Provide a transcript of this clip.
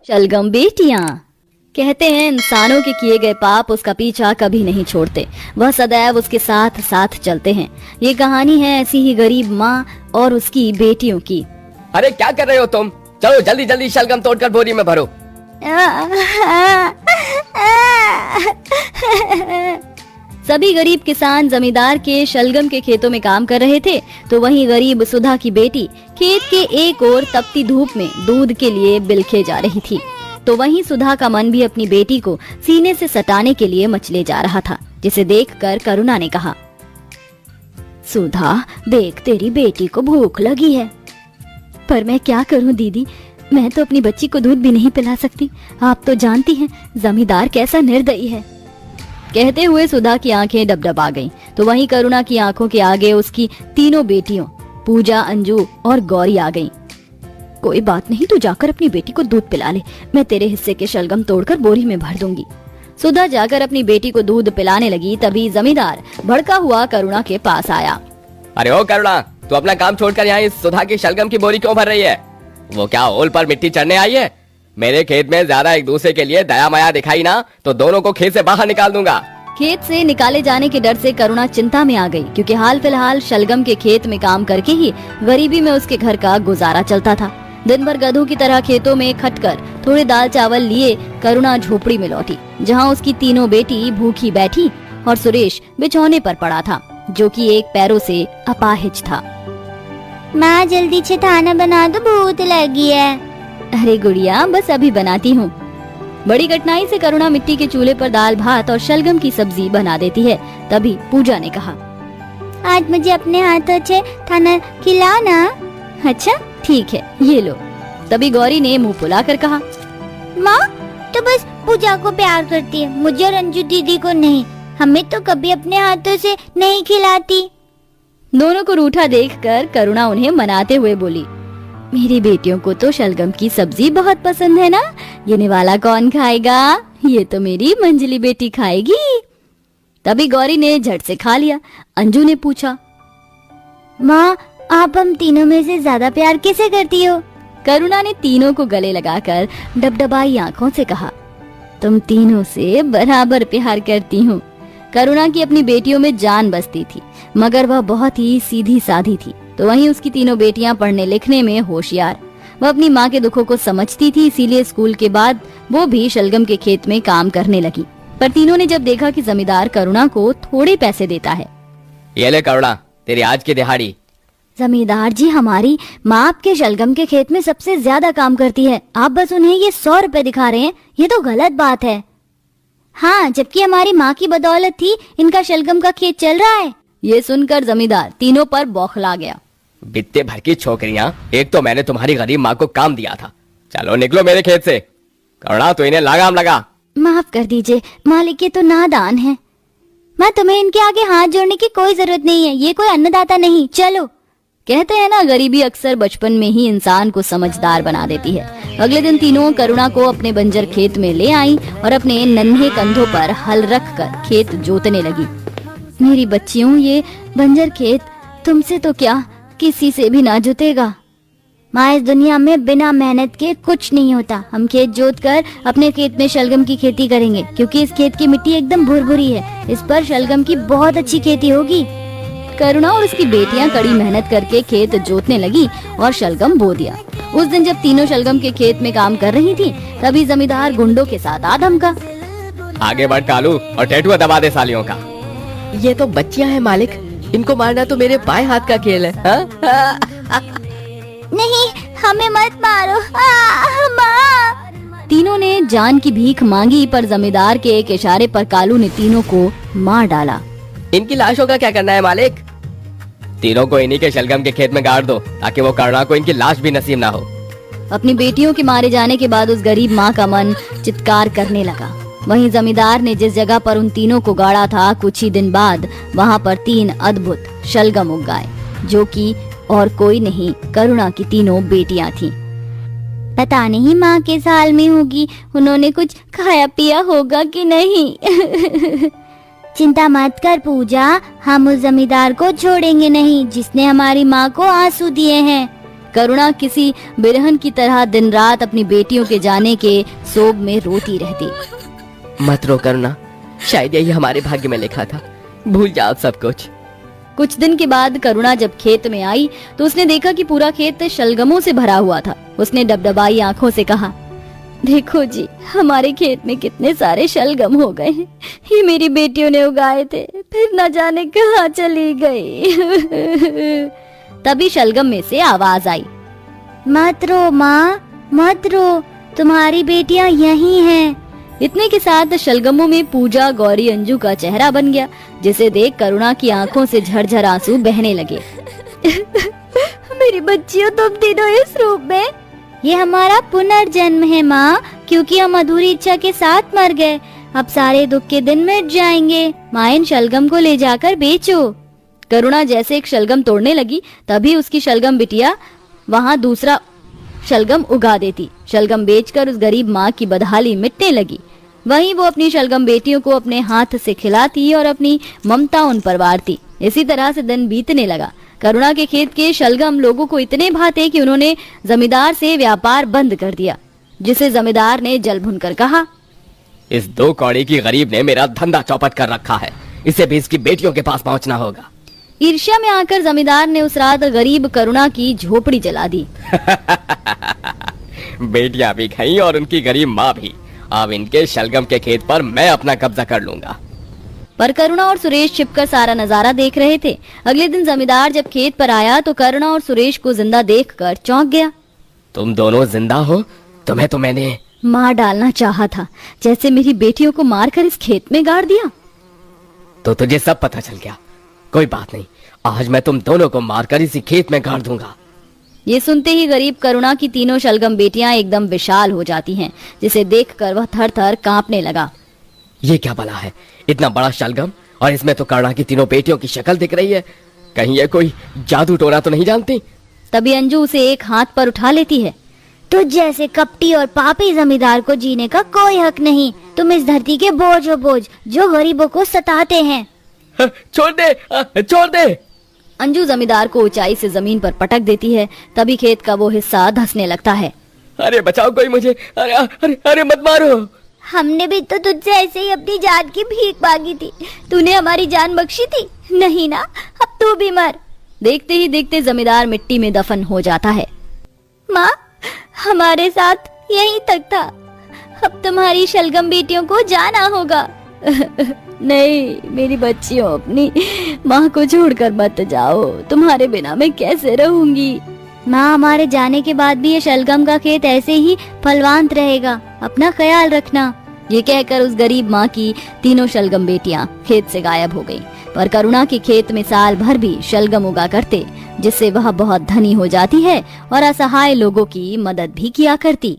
शलगम बेटियां। कहते हैं इंसानों के किए गए पाप उसका पीछा कभी नहीं छोड़ते, वह सदैव उसके साथ साथ चलते हैं। ये कहानी है ऐसी ही गरीब माँ और उसकी बेटियों की। अरे क्या कर रहे हो तुम? चलो जल्दी जल्दी शलगम तोड़कर बोरी में भरो। सभी गरीब किसान जमींदार के शलगम के खेतों में काम कर रहे थे, तो वहीं गरीब सुधा की बेटी खेत के एक ओर तपती धूप में दूध के लिए बिलखे जा रही थी। तो वहीं सुधा का मन भी अपनी बेटी को सीने से सटाने के लिए मचले जा रहा था, जिसे देखकर करुणा ने कहा, सुधा देख तेरी बेटी को भूख लगी है। पर मैं क्या करूं दीदी, मैं तो अपनी बच्ची को दूध भी नहीं पिला सकती। आप तो जानती हैं जमींदार कैसा निर्दयी है। कहते हुए सुधा की आंखें डबडबा गईं, तो वहीं करुणा की आंखों के आगे उसकी तीनों बेटियों पूजा, अंजू और गौरी आ गईं। कोई बात नहीं, तू जाकर अपनी बेटी को दूध पिला ले, मैं तेरे हिस्से के शलगम तोड़कर बोरी में भर दूंगी। सुधा जाकर अपनी बेटी को दूध पिलाने लगी, तभी जमींदार भड़का हुआ करुणा के पास आया। अरे ओ करुणा, तू अपना काम छोड़कर यहाँ इस सुधा की शलगम की बोरी क्यों भर रही है? वो क्या ओल पर मिट्टी चढ़ने आई है? मेरे खेत में ज्यादा एक दूसरे के लिए दया माया दिखाई ना तो दोनों को खेत से बाहर निकाल दूंगा। खेत से निकाले जाने के डर से करुणा चिंता में आ गई, क्योंकि हाल फिलहाल शलगम के खेत में काम करके ही गरीबी में उसके घर का गुजारा चलता था। दिन भर गधों की तरह खेतों में खटकर थोड़े दाल चावल लिए करुणा झोपड़ी में लौटी, जहाँ उसकी तीनों बेटी भूखी बैठी और सुरेश बिछौने पर पड़ा था, जो कि एक पैरों से अपाहिज था। माँ जल्दी से खाना बना दो, भूख लगी है। अरे गुड़िया बस अभी बनाती हूँ। बड़ी कठिनाई से करुणा मिट्टी के चूल्हे पर दाल भात और शलगम की सब्जी बना देती है। तभी पूजा ने कहा, आज मुझे अपने हाथों से खाना खिलाओ ना। अच्छा ठीक है, ये लो। तभी गौरी ने मुंह फुलाकर कहा, माँ तो बस पूजा को प्यार करती है, मुझे और अंजू दीदी को नहीं। हमें तो कभी अपने हाथों से नहीं खिलाती। दोनों को रूठा देखकर करुणा उन्हें मनाते हुए बोली, मेरी बेटियों को तो शलगम की सब्जी बहुत पसंद है ना, ये निवाला कौन खाएगा? ये तो मेरी मंजली बेटी खाएगी। तभी गौरी ने झट से खा लिया। अंजू ने पूछा, माँ आप हम तीनों में से ज्यादा प्यार किसे करती हो? करुणा ने तीनों को गले लगाकर डबडबाई आंखों से कहा, तुम तीनों से बराबर प्यार करती हूँ। करुणा की अपनी बेटियों में जान बसती थी, मगर वह बहुत ही सीधी साधी थी। तो वहीं उसकी तीनों बेटियां पढ़ने लिखने में होशियार। वह अपनी माँ के दुखों को समझती थी, इसीलिए स्कूल के बाद वो भी शलगम के खेत में काम करने लगी। पर तीनों ने जब देखा कि जमींदार करुणा को थोड़े पैसे देता है, ये ले करुणा तेरी आज की दिहाड़ी। जमींदार जी हमारी माँ आपके शलगम के खेत में सबसे ज्यादा काम करती है, आप बस उन्हें ये 100 रुपए दिखा रहे हैं, ये तो गलत बात है। हाँ, जबकि हमारी माँ की बदौलत ही इनका शलगम का खेत चल रहा है। ये सुनकर जमींदार तीनों पर बौखला गया। बित्ते भर की छोकरियां, एक तो मैंने तुम्हारी गरीब माँ को काम दिया था, चलो निकलो मेरे खेत से। करुणा तो इन्हें लगाम लगा। माफ कर दीजिए मालिक, ये तो नादान है। माँ तुम्हें इनके आगे हाथ जोड़ने की कोई जरूरत नहीं है, ये कोई अन्नदाता नहीं, चलो। कहते हैं ना, गरीबी अक्सर बचपन में ही इंसान को समझदार बना देती है। अगले दिन तीनों करुणा को अपने बंजर खेत में ले आई और अपने नन्हे कंधों पर हल रख कर खेत जोतने लगी। मेरी बच्चियों, ये बंजर खेत तुमसे तो क्या किसी से भी ना जुतेगा। माँ इस दुनिया में बिना मेहनत के कुछ नहीं होता। हम खेत जोत कर अपने खेत में शलगम की खेती करेंगे, क्योंकि इस खेत की मिट्टी एकदम भुरभुरी है, इस पर शलगम की बहुत अच्छी खेती होगी। करुणा और उसकी बेटियां कड़ी मेहनत करके खेत जोतने लगी और शलगम बो दिया। उस दिन जब तीनों शलगम के खेत में काम कर रही थी, तभी जमींदार गुंडों के साथ आ धमका, आगे बढ़ कालू और टेटुआ दबा दे सालियों का। ये तो बच्चियां हैं मालिक, इनको मारना तो मेरे बाएं हाथ का खेल है। नहीं, हमें मत मारो। माँ। तीनों ने जान की भीख मांगी, पर जमींदार के एक इशारे पर कालू ने तीनों को मार डाला। इनकी लाशों का क्या करना है मालिक? तीनों को इन्हीं के शलगम के खेत में गाड़ दो, ताकि वो करुणा को इनकी लाश भी नसीब ना हो। अपनी बेटियों के मारे जाने के बाद उस गरीब माँ का मन चित्कार करने लगा। वहीं जमींदार ने जिस जगह पर उन तीनों को गाड़ा था, कुछ ही दिन बाद वहाँ पर 3 अद्भुत शलगम उग गए, जो कि और कोई नहीं, करुणा की तीनों बेटियां थीं। पता नहीं माँ किस हाल में होगी, उन्होंने कुछ खाया पिया होगा कि नहीं। चिंता मत कर पूजा, हम उस जमींदार को छोड़ेंगे नहीं जिसने हमारी माँ को आंसू दिए हैं। करुणा किसी बिरहन की तरह दिन रात अपनी बेटियों के जाने के सोग में रोती रहती। मत रो करुणा, शायद यही हमारे भाग्य में लिखा था। भूल जाओ सब कुछ। कुछ दिन के बाद करुणा जब खेत में आई तो उसने देखा कि पूरा खेत शलगमों से भरा हुआ था। उसने डबडबाई आंखों से कहा, देखो जी, हमारे खेत में कितने सारे शलगम हो गए हैं। ये मेरी बेटियों ने उगाए थे, फिर न जाने कहाँ चली गई। तभी शलगम में से आवाज आई, मत रो माँ, मत रो, तुम्हारी बेटियां यही हैं। इतने के साथ शलगमों में पूजा गौरी अंजू का चेहरा बन गया, जिसे देख करुणा की आंखों से झरझर आंसू बहने लगे। मेरी बच्चियों, तुम तीनों इस रूप में। ये हमारा पुनर्जन्म है माँ, क्योंकि हम अधूरी इच्छा के साथ मर गए। अब सारे दुख के दिन मिट जाएंगे। माँ, इन शलगम को ले जाकर बेचो। करुणा जैसे एक शलगम तोड़ने लगी, तभी उसकी शलगम बिटिया वहाँ दूसरा शलगम उगा देती। शलगम बेचकर उस गरीब माँ की बदहाली मिटने लगी। वहीं वो अपनी शलगम बेटियों को अपने हाथ से खिलाती और अपनी ममता उन पर वारती। इसी तरह से दिन बीतने लगा। करुणा के खेत के शलगम लोगों को इतने भाते कि उन्होंने जमींदार से व्यापार बंद कर दिया, जिसे जमींदार ने जल भुनकर कहा, इस 2 कौड़ी की गरीब ने मेरा धंधा चौपट कर रखा है। इसे भी इसकी बेटियों के पास पहुंचना होगा। ईर्ष्या में आकर जमींदार ने उस रात गरीब करुणा की झोपड़ी जला दी। बेटियां भी गईं और उनकी गरीब माँ भी। अब इनके शलगम के खेत पर मैं अपना कब्जा कर लूंगा। पर करुणा और सुरेश छिपकर सारा नजारा देख रहे थे। अगले दिन जमींदार जब खेत पर आया तो करुणा और सुरेश को जिंदा देखकर चौंक गया। तुम दोनों जिंदा हो? तुम्हें तो मैंने मार डालना चाहा था, जैसे मेरी बेटियों को मारकर इस खेत में गाड़ दिया। तो तुझे सब पता चल गया। कोई बात नहीं, आज मैं तुम दोनों को मारकर इसी खेत में गाड़ दूंगा। ये सुनते ही गरीब करुणा की तीनों शलगम बेटियां एकदम विशाल हो जाती हैं, जिसे देखकर वह थर थर कांपने लगा। ये क्या भला है, इतना बड़ा शलगम, और इसमें तो करुणा की तीनों बेटियों की शक्ल दिख रही है। कहीं ये कोई जादू टोना तो नहीं जानती? तभी अंजू उसे एक हाथ पर उठा लेती है। तो जैसे कपटी और पापी जमींदार को जीने का कोई हक नहीं। तुम इस धरती के बोझ हो, बोझ जो गरीबों को सताते हैं। छोड़ दे, छोड़ दे। अंजू जमींदार को ऊंचाई से जमीन पर पटक देती है। तभी खेत का वो हिस्सा धंसने लगता है। अरे बचाओ कोई मुझे, अरे अरे अरे मत मारो। हमने भी तो तुझसे ऐसे ही अपनी जान की भीख मांगी थी। तूने हमारी जान बख्शी थी नहीं ना? अब तू भी मर। देखते ही देखते जमींदार मिट्टी में दफन हो जाता है। माँ, हमारे साथ यहीं तक था। अब तुम्हारी शलगम बेटियों को जाना होगा। नहीं मेरी बच्चियों, अपनी माँ को छोड़कर मत जाओ। तुम्हारे बिना मैं कैसे रहूंगी? माँ, हमारे जाने के बाद भी ये शलगम का खेत ऐसे ही फलवांत रहेगा। अपना ख्याल रखना। ये कहकर उस गरीब माँ की तीनों शलगम बेटियां खेत से गायब हो गईं। पर करुणा के खेत में साल भर भी शलगम उगा करते, जिससे वह बहुत धनी हो जाती है और असहाय लोगों की मदद भी किया करती।